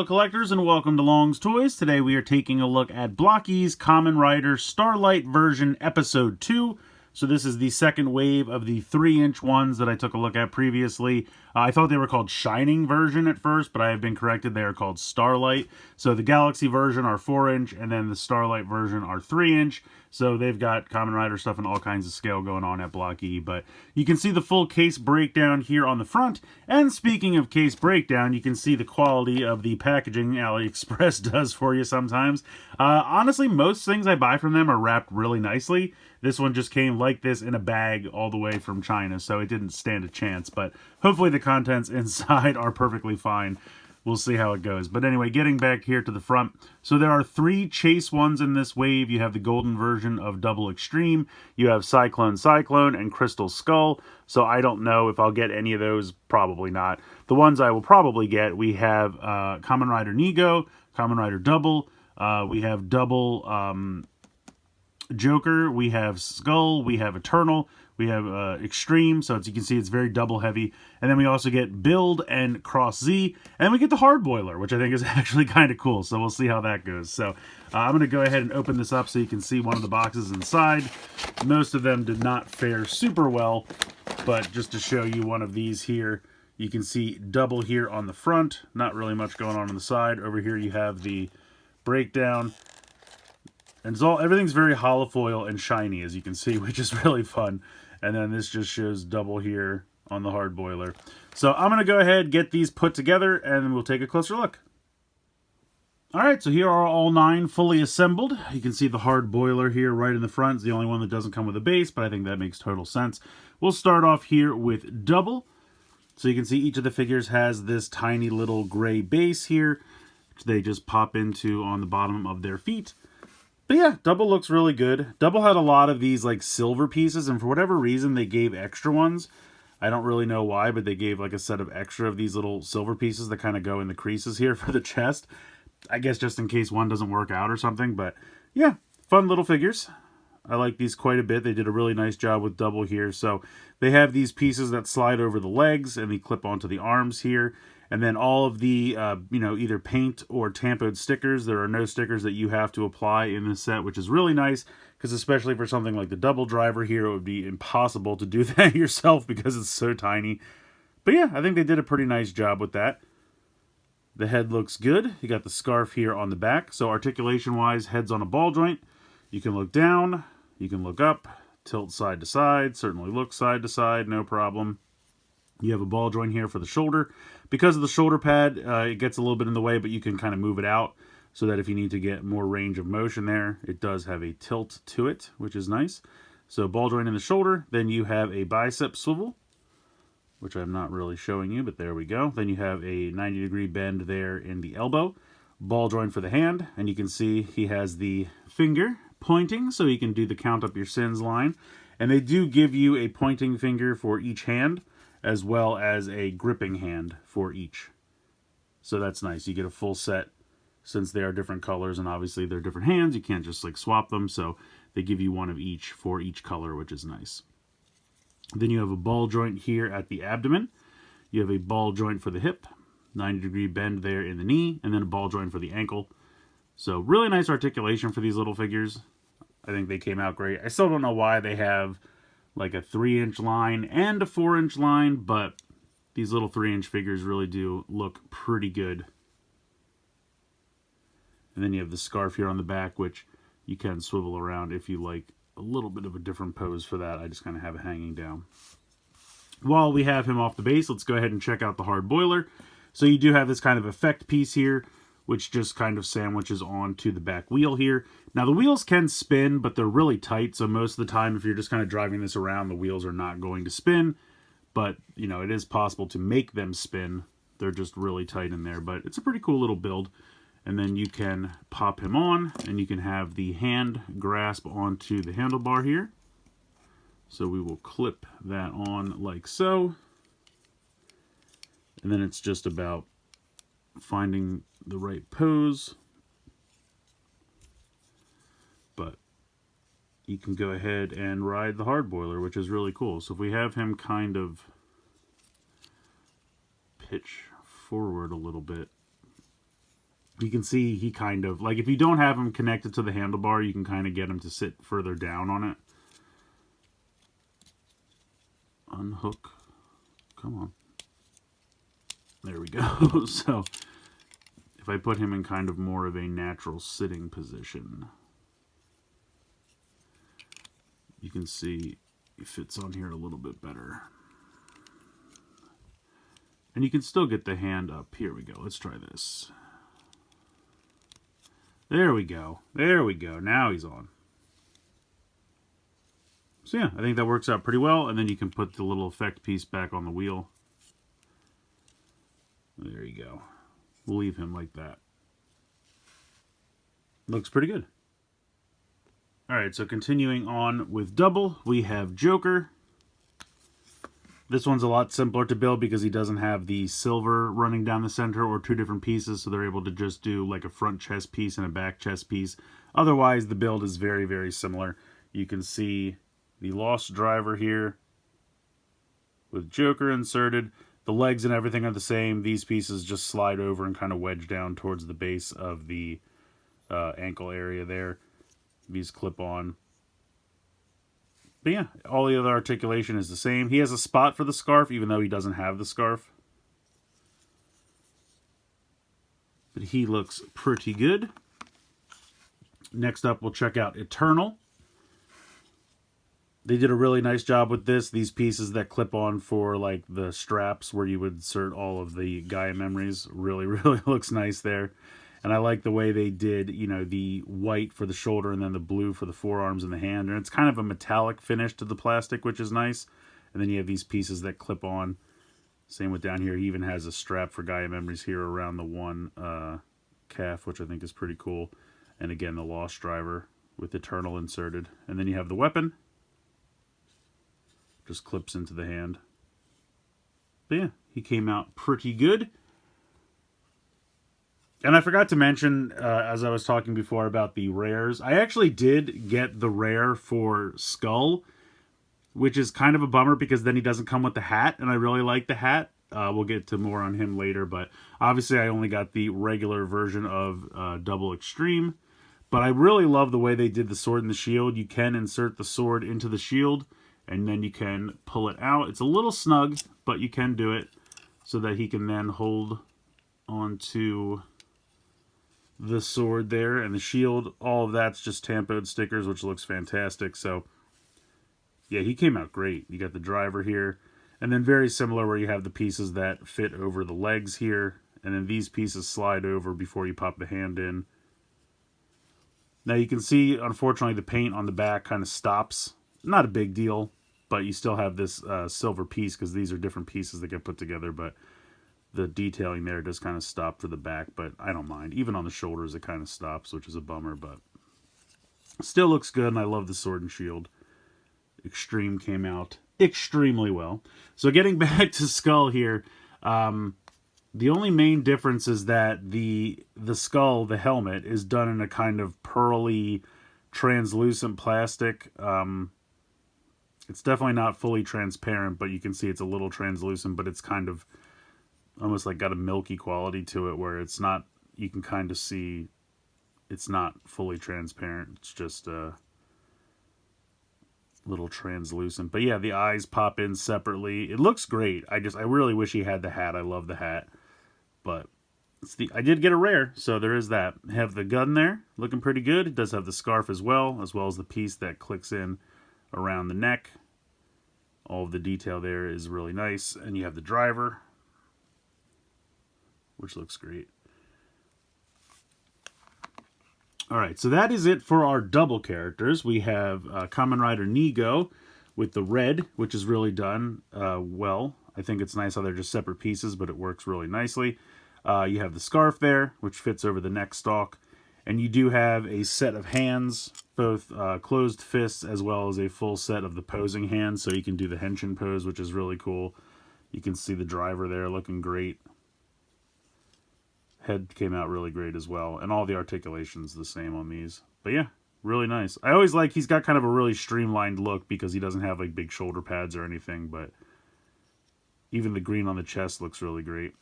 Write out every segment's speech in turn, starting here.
fellow collectors, and welcome to Long's Toys. Today we are taking a look at Blokees Kamen Rider Starlight version Episode 2. So this is the second wave of the 3-inch ones that I took a look at previously. I thought they were called Shining version at first, but I have been corrected. They are called Starlight. So the Galaxy version are 4-inch, and then the Starlight version are 3-inch. So they've got Kamen Rider stuff in all kinds of scale going on at Blokees. But you can see the full case breakdown here on the front. And speaking of case breakdown, you can see the quality of the packaging AliExpress does for you sometimes. Honestly, most things I buy from them are wrapped really nicely. This one just came like this in a bag all the way from China, so it didn't stand a chance. But hopefully the contents inside are perfectly fine. We'll see how it goes. But anyway, getting back here to the front. So there are 3 chase ones in this wave. You have the golden version of Double Extreme. You have Cyclone Cyclone and Crystal Skull. So I don't know if I'll get any of those. Probably not. The ones I will probably get, we have Kamen Rider Nego, Kamen Rider Double. We have Double Joker. We have Skull. We have Eternal. We have Extreme, so as you can see, it's very double heavy. And then we also get Build and Cross Z. And then we get the Hard Boiler, which I think is actually kind of cool. So we'll see how that goes. So I'm going to go ahead and open this up so you can see one of the boxes inside. Most of them did not fare super well, but just to show you one of these here, you can see Double here on the front. Not really much going on the side. Over here you have the breakdown. And everything's very hollow foil and shiny, as you can see, which is really fun. And then this just shows Double here on the Hard Boiler. So I'm going to go ahead, get these put together, and we'll take a closer look. Alright, so here are all 9 fully assembled. You can see the Hard Boiler here right in the front. It's the only one that doesn't come with a base, but I think that makes total sense. We'll start off here with Double. So you can see each of the figures has this tiny little gray base here, which they just pop into on the bottom of their feet. But yeah, Double looks really good. Double had a lot of these like silver pieces, and for whatever reason they gave extra ones. I don't really know why, but they gave like a set of extra of these little silver pieces that kind of go in the creases here for the chest. I guess just in case one doesn't work out or something, but yeah, fun little figures. I like these quite a bit. They did a really nice job with Double here. So they have these pieces that slide over the legs and they clip onto the arms here. And then all of the, either paint or tampoed stickers. There are no stickers that you have to apply in this set, which is really nice. Because especially for something like the Double Driver here, it would be impossible to do that yourself because it's so tiny. But yeah, I think they did a pretty nice job with that. The head looks good. You got the scarf here on the back. So articulation-wise, head's on a ball joint. You can look down. You can look up. Tilt side to side. Certainly look side to side. No problem. You have a ball joint here for the shoulder. Because of the shoulder pad, it gets a little bit in the way, but you can kind of move it out so that if you need to get more range of motion there, it does have a tilt to it, which is nice. So ball joint in the shoulder. Then you have a bicep swivel, which I'm not really showing you, but there we go. Then you have a 90-degree bend there in the elbow. Ball joint for the hand, and you can see he has the finger pointing, so you can do the count up your sins line. And they do give you a pointing finger for each hand, as well as a gripping hand for each. So that's nice. You get a full set since they are different colors, and obviously they're different hands. You can't just like swap them, so they give you one of each for each color, which is nice. Then you have a ball joint here at the abdomen. You have a ball joint for the hip, 90-degree bend there in the knee, and then a ball joint for the ankle. So really nice articulation for these little figures. I think they came out great. I still don't know why they have like a 3-inch line and a 4-inch line, but these little 3-inch figures really do look pretty good. And then you have the scarf here on the back, which you can swivel around if you like a little bit of a different pose for that. I just kind of have it hanging down. While we have him off the base, let's go ahead and check out the Hard Boiler. So you do have this kind of effect piece here, which just kind of sandwiches onto the back wheel here. Now the wheels can spin, but they're really tight, so most of the time if you're just kind of driving this around, the wheels are not going to spin. But, you know, it is possible to make them spin. They're just really tight in there, but it's a pretty cool little build. And then you can pop him on, and you can have the hand grasp onto the handlebar here. So we will clip that on like so. And then it's just about finding the right pose. But you can go ahead and ride the Hard Boiler, which is really cool. So if we have him kind of pitch forward a little bit, You can see he kind of, like if you don't have him connected to the handlebar, you can kind of get him to sit further down on it. Unhook. Come on. There we go. So if I put him in kind of more of a natural sitting position, you can see he fits on here a little bit better. And you can still get the hand up. Here we go. Let's try this. There we go. There we go. Now he's on. So yeah, I think that works out pretty well. And then you can put the little effect piece back on the wheel. There you go. We'll leave him like that. Looks pretty good. Alright, so continuing on with Double, we have Joker. This one's a lot simpler to build because he doesn't have the silver running down the center or two different pieces, so they're able to just do like a front chest piece and a back chest piece. Otherwise, the build is very, very similar. You can see the Lost Driver here with Joker inserted. The legs and everything are the same. These pieces just slide over and kind of wedge down towards the base of the ankle area there. These clip on. But yeah, all the other articulation is the same. He has a spot for the scarf, even though he doesn't have the scarf. But he looks pretty good. Next up, we'll check out Eternal. They did a really nice job with this. These pieces that clip on for like the straps where you would insert all of the Gaia memories really, really looks nice there. And I like the way they did, you know, the white for the shoulder and then the blue for the forearms and the hand. And it's kind of a metallic finish to the plastic, which is nice. And then you have these pieces that clip on. Same with down here. He even has a strap for Gaia memories here around the one calf, which I think is pretty cool. And again, the Lost Driver with Eternal inserted. And then you have the weapon. Just clips into the hand. But yeah, he came out pretty good. And I forgot to mention, as I was talking before about the rares, I actually did get the rare for Skull, which is kind of a bummer because then he doesn't come with the hat, and I really like the hat. We'll get to more on him later, but obviously I only got the regular version of Double Extreme. But I really love the way they did the sword and the shield. You can insert the sword into the shield, and then you can pull it out. It's a little snug, but you can do it so that he can then hold onto the sword there and the shield. All of that's just tampoed stickers, which looks fantastic. So yeah, he came out great. You got the driver here, and then very similar where you have the pieces that fit over the legs here, and then these pieces slide over before you pop the hand in. Now you can see, unfortunately, the paint on the back kind of stops. Not a big deal, but you still have this silver piece because these are different pieces that get put together, but the detailing there does kind of stop for the back, but I don't mind. Even on the shoulders, it kind of stops, which is a bummer, but still looks good, and I love the sword and shield. Extreme came out extremely well. So getting back to Skull here, the only main difference is that the skull, the helmet, is done in a kind of pearly, translucent plastic. It's definitely not fully transparent, but you can see it's a little translucent, but it's kind of almost like got a milky quality to it where it's not, you can kind of see it's not fully transparent. It's just a little translucent. But yeah, the eyes pop in separately. It looks great. I really wish he had the hat. I love the hat. But I did get a rare, so there is that. Have the gun there, looking pretty good. It does have the scarf as well as the piece that clicks in around the neck. All of the detail there is really nice. And you have the driver, which looks great. Alright, so that is it for our double characters. We have Kamen Rider Nego with the red, which is really done well. I think it's nice how they're just separate pieces, but it works really nicely. You have the scarf there, which fits over the neck stalk. And you do have a set of hands, both closed fists as well as a full set of the posing hands, so you can do the henshin pose, which is really cool. You can see the driver there looking great. Head came out really great as well, and all the articulation's the same on these. But yeah, really nice. I always like, he's got kind of a really streamlined look because he doesn't have like big shoulder pads or anything, but even the green on the chest looks really great.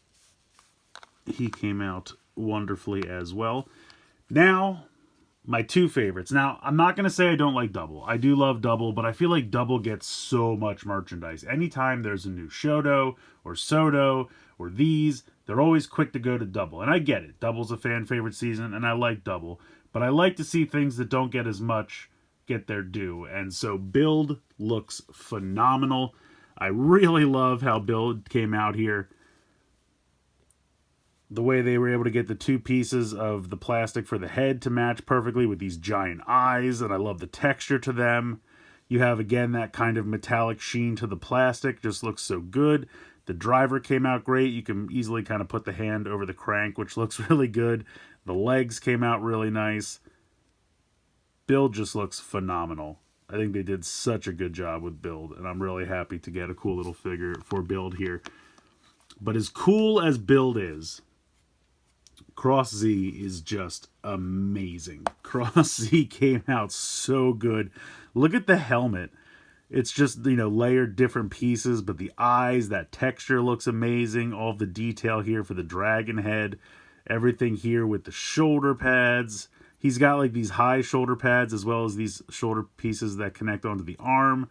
He came out wonderfully as well. Now, my two favorites. Now, I'm not going to say I don't like Double. I do love Double, but I feel like Double gets so much merchandise. Anytime there's a new Shoto or Soto or these, they're always quick to go to Double. And I get it. Double's a fan favorite season, and I like Double. But I like to see things that don't get as much get their due. And so Build looks phenomenal. I really love how Build came out here. The way they were able to get the two pieces of the plastic for the head to match perfectly with these giant eyes, and I love the texture to them. You have, again, that kind of metallic sheen to the plastic, just looks so good. The driver came out great. You can easily kind of put the hand over the crank, which looks really good. The legs came out really nice. Build just looks phenomenal. I think they did such a good job with Build, and I'm really happy to get a cool little figure for Build here. But as cool as Build is, Cross Z is just amazing. Cross Z came out so good. Look at the helmet. It's just, layered different pieces, but the eyes, that texture looks amazing. All of the detail here for the dragon head. Everything here with the shoulder pads. He's got like these high shoulder pads as well as these shoulder pieces that connect onto the arm.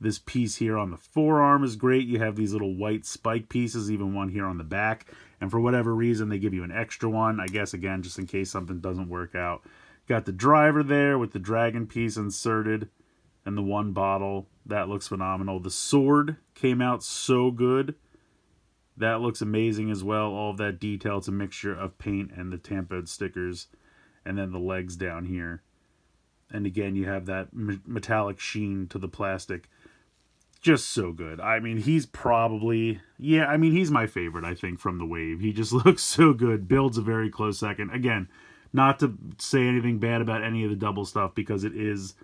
This piece here on the forearm is great. You have these little white spike pieces, even one here on the back. And for whatever reason, they give you an extra one. I guess, again, just in case something doesn't work out. Got the driver there with the dragon piece inserted and the one bottle. That looks phenomenal. The sword came out so good. That looks amazing as well. All of that detail. It's a mixture of paint and the tampoed stickers. And then the legs down here. And again, you have that metallic sheen to the plastic. Just so good. I mean, he's probably... Yeah, I mean, he's my favorite, I think, from the wave. He just looks so good. Build's a very close second. Again, not to say anything bad about any of the Double stuff, because it is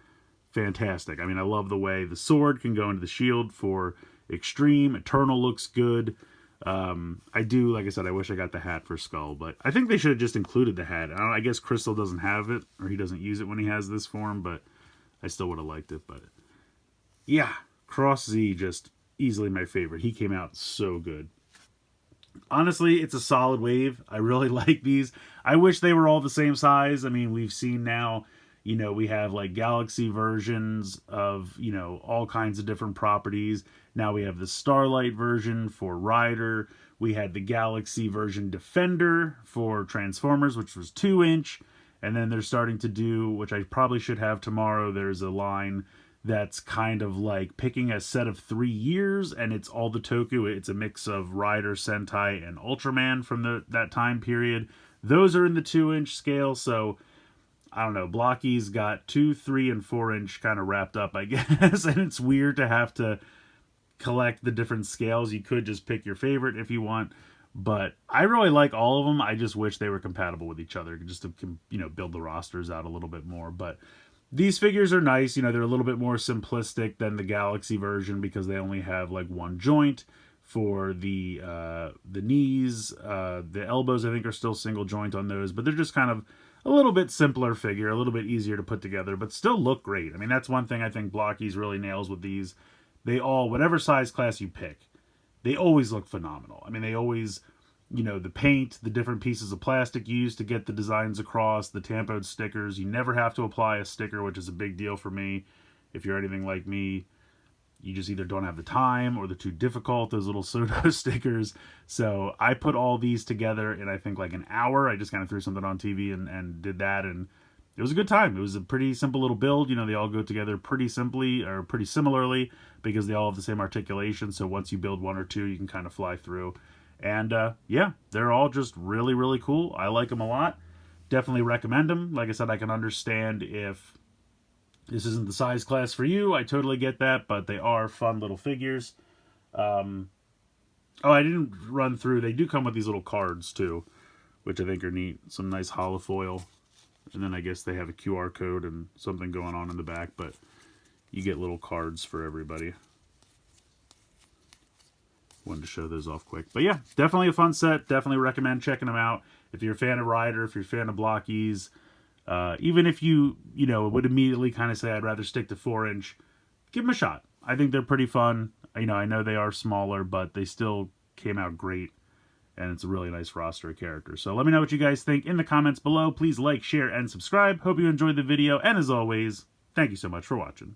fantastic. I mean, I love the way the sword can go into the shield for Extreme. Eternal looks good. I do, like I said, I wish I got the hat for Skull, but I think they should have just included the hat. I guess Crystal doesn't have it, or he doesn't use it when he has this form, but I still would have liked it. But yeah, Cross Z, just easily my favorite. He came out so good. Honestly, it's a solid wave. I really like these. I wish they were all the same size. I mean, we've seen now, we have like Galaxy versions of, all kinds of different properties. Now we have the Starlight version for Rider. We had the Galaxy version Defender for Transformers, which was 2-inch. And then they're starting to do, which I probably should have tomorrow, there's a line that's kind of like picking a set of 3 years, and it's all the Toku. It's a mix of Rider, Sentai, and Ultraman from that time period. Those are in the 2-inch scale, so I don't know. Blokees got 2, 3, and 4-inch kind of wrapped up, I guess, and it's weird to have to collect the different scales. You could just pick your favorite if you want, but I really like all of them. I just wish they were compatible with each other, just to build the rosters out a little bit more. But these figures are nice. They're a little bit more simplistic than the Galaxy version because they only have like one joint for the knees. The elbows, I think, are still single joint on those, but they're just kind of a little bit simpler figure, a little bit easier to put together, but still look great. I mean, that's one thing I think Blokees really nails with these. They all, whatever size class you pick, they always look phenomenal. I mean, they always, the paint, the different pieces of plastic used to get the designs across, the tampoed stickers. You never have to apply a sticker, which is a big deal for me. If you're anything like me, you just either don't have the time or they're too difficult, those little Soto stickers. So I put all these together in, I think, like an hour. I just kind of threw something on TV and did that, and it was a good time. It was a pretty simple little build. They all go together pretty simply, or pretty similarly, because they all have the same articulation. So once you build one or two, you can kind of fly through. And yeah, they're all just really, really cool. I like them a lot. Definitely recommend them. Like I said, I can understand if this isn't the size class for you. I totally get that, but they are fun little figures. Oh, I didn't run through. They do come with these little cards too, which I think are neat. Some nice holofoil. And then I guess they have a QR code and something going on in the back, but you get little cards for everybody. Wanted to show those off quick. But yeah, definitely a fun set. Definitely recommend checking them out. If you're a fan of Rider, if you're a fan of Blokees, even if you would immediately kind of say I'd rather stick to 4-inch, give them a shot. I think they're pretty fun. I know they are smaller, but they still came out great. and it's a really nice roster of characters. So let me know what you guys think in the comments below. Please like, share, and subscribe. Hope you enjoyed the video, and as always, thank you so much for watching.